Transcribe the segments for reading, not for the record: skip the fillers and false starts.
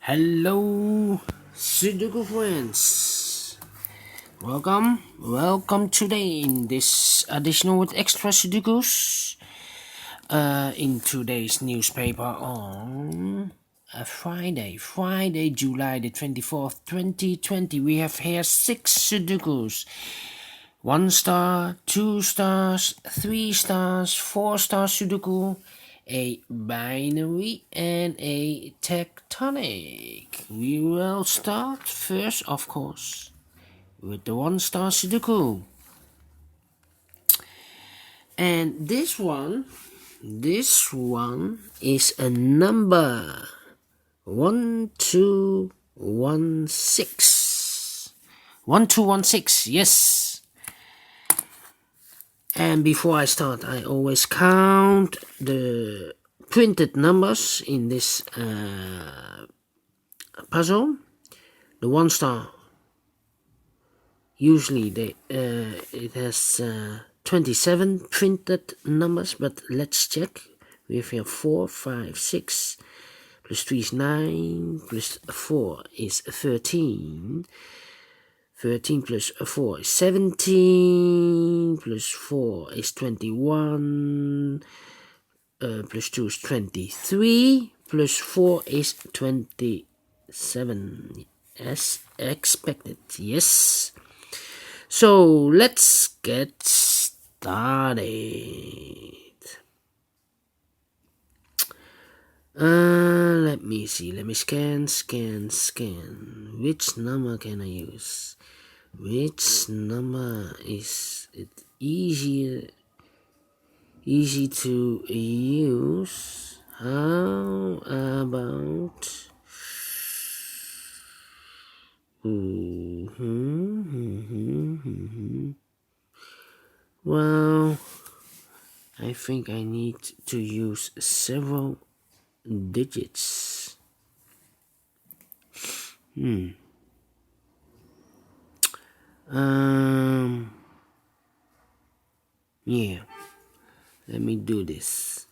Hello, Sudoku friends. Welcome today in this additional with extra Sudokus. In today's newspaper on Friday, July the 24th, 2020. We have here 6 Sudokus: 1 star, 2 stars, 3 stars, 4-star Sudoku, a binary, and a tectonic. We will start first, of course, with the 1-star Sudoku. And this one is a number 1216. 1216, yes. And before I start, I always count the printed numbers in this puzzle. The 1 star, usually it has 27 printed numbers, but let's check. We have here 4, 5, 6, plus 3 is 9, plus 4 is 13. 13 plus 4 is 17, plus 4 is 21, plus 2 is 23, plus 4 is 27, as expected, yes. So let's get started. Let me see, let me scan. Which number can I use? Which number is it easy to use? How about well, I think I need to use several digits. Yeah, let me do this.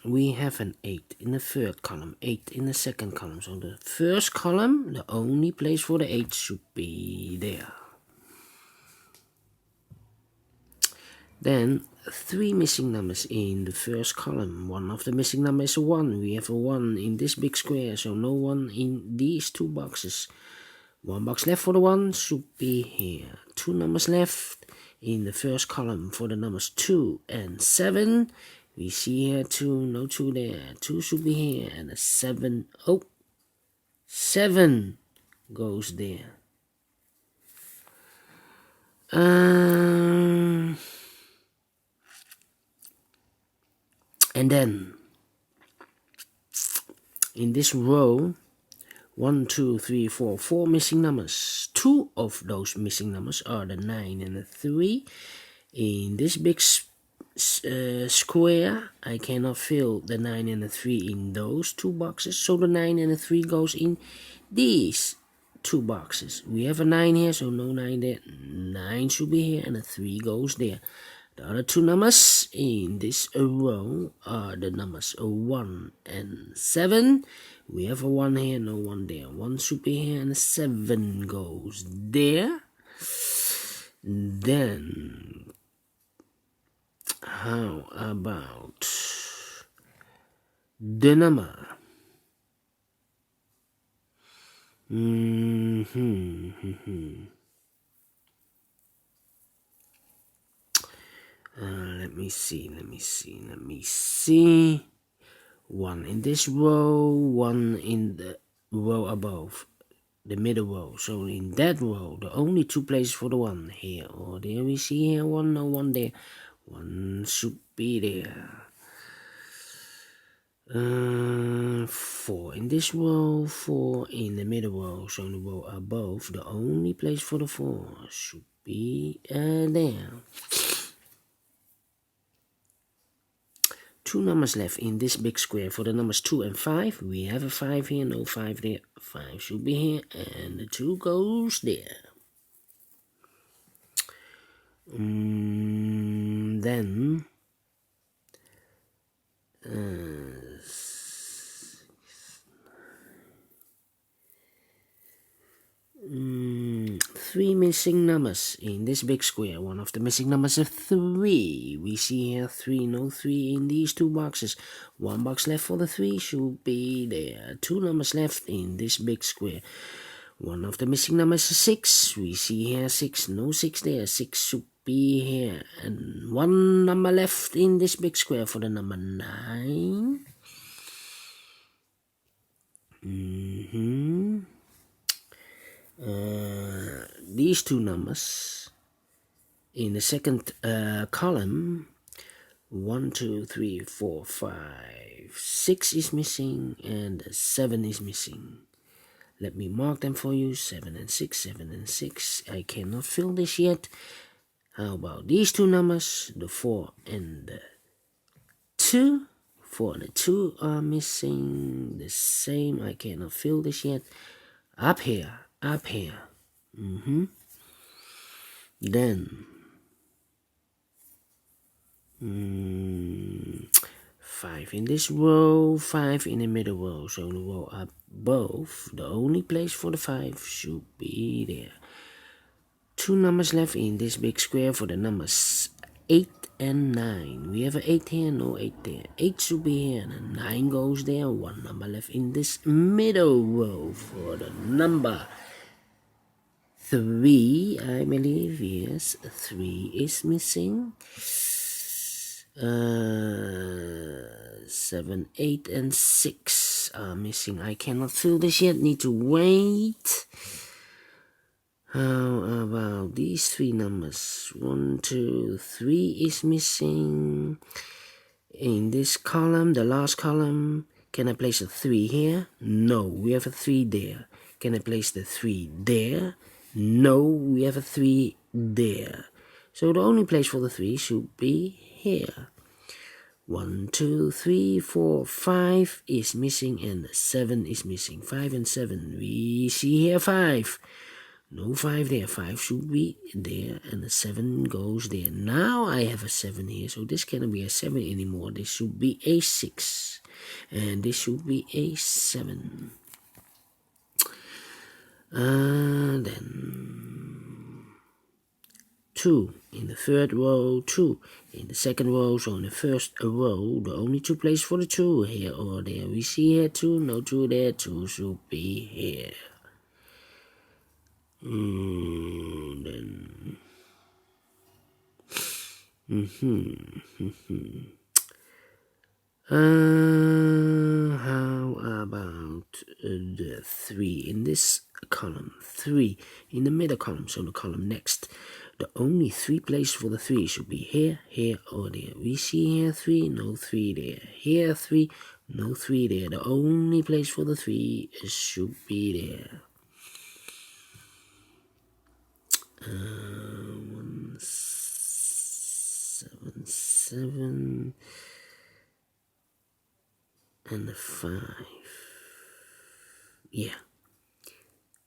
We have an 8 in the third column, 8 in the second column. So the first column, the only place for the 8 should be there. Then 3 missing numbers in the first column. One of the missing numbers is a 1. We have a 1 in this big square, so no 1 in these 2 boxes. 1 box left for the 1 should be here. 2 numbers left in the first column for the numbers 2 and 7. We see here 2, no 2 there. 2 should be here, and a 7. Oh, 7 goes there. And then in this row, 1, 2, 3, 4, 4 missing numbers. 2 of those missing numbers are the 9 and the 3. In this big square, I cannot fill the 9 and the 3 in those 2 boxes, so the 9 and the 3 goes in these 2 boxes. We have a 9 here, so no 9 there. 9 should be here, and a 3 goes there. The other 2 numbers in this row are the numbers 1 and 7. We have a 1 here, no 1 there. 1 should be here, and a 7 goes there. Then, how about the number? Let me see. 1 in this row, 1 in the row above, the middle row. So in that row, the only 2 places for the 1 here or there. We see here 1, no 1 there. 1 should be there. 4 in this row, 4 in the middle row. So in the row above, the only place for the 4 should be there. 2 numbers left in this big square for the numbers 2 and 5. We have a 5 here, no 5 there. 5 should be here, and the 2 goes there. Then three missing numbers in this big square. One of the missing numbers is 3. We see here 3, no 3 in these two boxes. One box left for the 3 should be there. Two numbers left in this big square. One of the missing numbers is 6. We see here 6, no 6 there. 6 should be here. And one number left in this big square for the number 9. These two numbers in the second column, 1, 2, 3, 4, 5, 6 is missing and 7 is missing. Let me mark them for you. 7 and 6, 7 and 6. I cannot fill this yet. How about these two numbers, the 4 and the 2? 4 and the 2 are missing. The same, I cannot fill this yet. Up here. Then 5 in this row, 5 in the middle row. So the row up above, the only place for the 5 should be there. Two numbers left in this big square for the numbers 8 and 9. We have an 8 here, no 8 there. 8 should be here, and a 9 goes there. One number left in this middle row for the number 3, I believe. Yes, 3 is missing. 7, 8, and 6 are missing. I cannot fill this yet. Need to wait. How about these 3 numbers? 1, 2, 3 is missing. In this column, the last column, can I place a 3 here? No, we have a 3 there. Can I place the 3 there? No, we have a 3 there. So the only place for the 3 should be here. 1, 2, 3, 4, 5 is missing and 7 is missing. 5 and 7. We see here 5. No 5 there. 5 should be there and the 7 goes there. Now I have a 7 here. So this cannot be a 7 anymore. This should be a 6. And this should be a 7. Then 2 in the third row, 2 in the second row. So in the first row, the only 2 places for the 2 here or there. We see here 2, no 2 there. 2 should be here. Then how about the 3 in this column? 3 in the middle column, so the column next. The only 3 places for the 3 should be here, here, or there. We see here 3, no 3 there. Here 3, no 3 there. The only place for the 3 should be there. 1, 7, 7, and the 5. Yeah.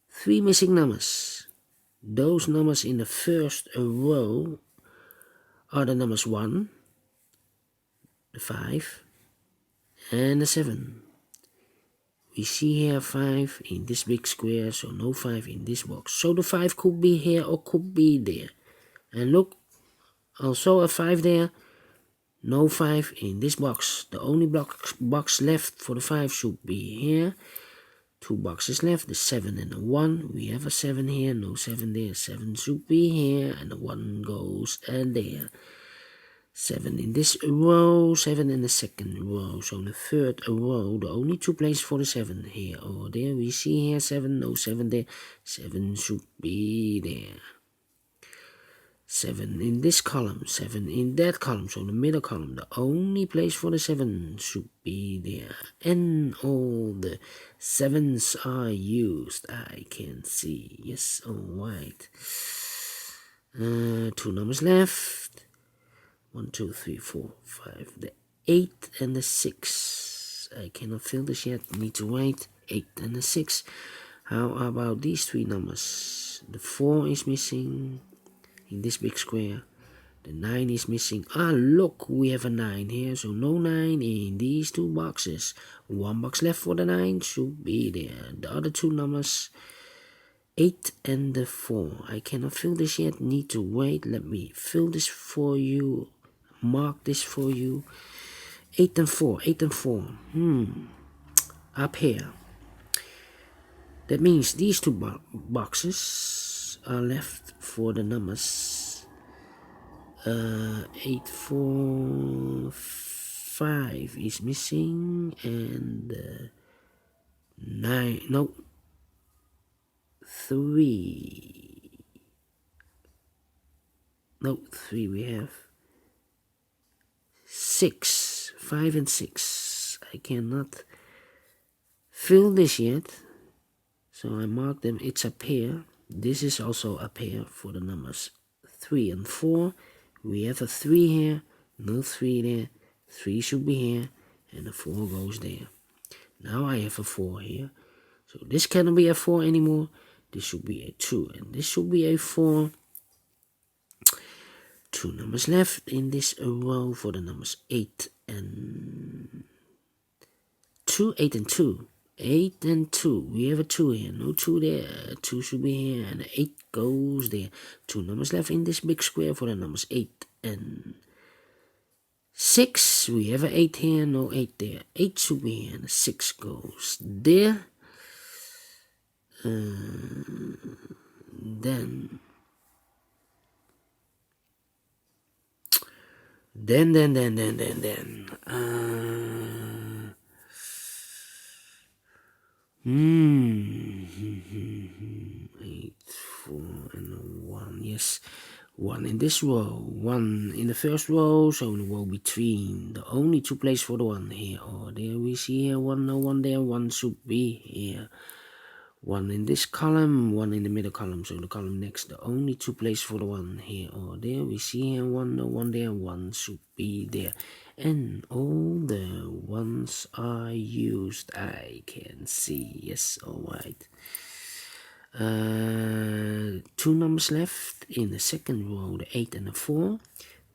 3 missing numbers. Those numbers in the first row are the numbers 1, the 5, and the 7. We see here 5 in this big square, so no 5 in this box. So the 5 could be here or could be there. And look, also a 5 there. No 5 in this box. The only box left for the 5 should be here. 2 boxes left, the 7 and the 1. We have a 7 here, no 7 there. 7 should be here, and the 1 goes there. 7 in this row, 7 in the second row. So in the third row, the only 2 places for the 7 here or there. We see here 7, no 7 there. 7 should be there. 7 in this column, 7 in that column, so the middle column, the only place for the 7 should be there. And all the 7s are used, I can see. Yes, alright. 2 numbers left. 1, 2, 3, 4, 5. The 8 and the 6. I cannot fill this yet, need to wait. 8 and the 6. How about these 3 numbers? The 4 is missing in this big square. The 9 is missing. Ah, look, we have a 9 here, so no 9 in these 2 boxes. 1 box left for the 9 should be there. The other 2 numbers 8 and the 4. I cannot fill this yet, need to wait. Let me fill this for you, mark this for you. 8 and 4, 8 and 4. Up here. That means these two boxes are left for the numbers 8, 4, 5 is missing, and 9, no, 3, no, 3, we have 6, 5 and 6. I cannot fill this yet, so I mark them. It's a pair. This is also a pair for the numbers 3 and 4. We have a 3 here, no 3 there. 3 should be here, and a 4 goes there. Now I have a 4 here, so this cannot be a 4 anymore. This should be a 2, and this should be a 4. 2 numbers left in this row for the numbers 8 and 2. 8 and 2. 8 and 2. We have a 2 here. No 2 there. 2 should be here, and 8 goes there. 2 numbers left in this big square for the numbers 8 and 6. We have an 8 here. No 8 there. 8 should be here, and a 6 goes there. Then eight, 4 and 1. Yes, 1 in this row, 1 in the first row, so in the row between the only 2 places for the 1 here or there. We see here 1, no 1 there. 1 should be here. 1 in this column, 1 in the middle column, so the column next, the only 2 places for the 1 here or there. We see here 1, no 1 there. 1 should be there, and all the 1s are used. I can see. Yes, alright. 2 numbers left in the second row, the 8 and the 4.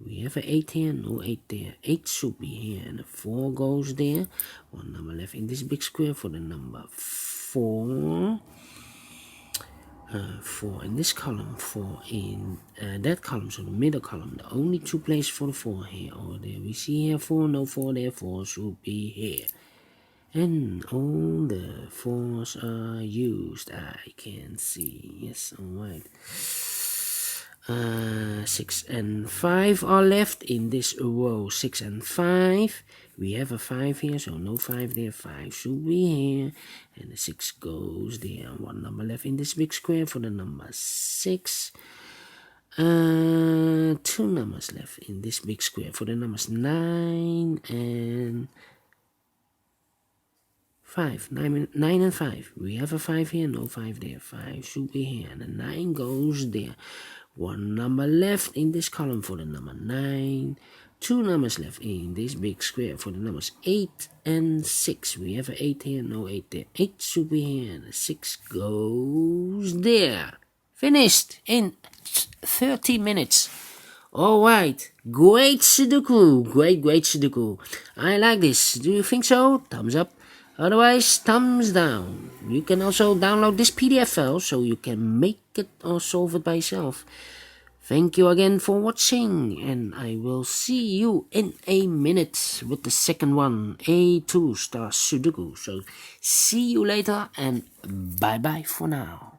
We have an 8 here, no 8 there. 8 should be here, and the 4 goes there. 1 number left in this big square for the number 4. 4 in this column, 4 in that column, so the middle column, the only 2 places for the 4 here or there. We see here 4, no 4 there. 4 should be here, and all the 4s are used. I can see. Yes, alright. 6 and 5 are left in this row. 6 and 5. We have a 5 here, so no 5 there. 5 should be here, and the 6 goes there. 1 number left in this big square for the number 6. 2 numbers left in this big square for the numbers 9 and 5. 9 and 5. We have a 5 here, no 5 there. 5 should be here, and the 9 goes there. 1 number left in this column for the number 9. 2 numbers left in this big square for the numbers 8 and 6. We have an 8 here, no 8 there. 8 should be here, and the 6 goes there. Finished in 30 minutes. Alright, great Sudoku. Great Sudoku. I like this. Do you think so? Thumbs up. Otherwise, thumbs down. You can also download this PDF file so you can make it or solve it by yourself. Thank you again for watching, and I will see you in a minute with the second one, a 2-star Sudoku. So see you later, and bye bye for now.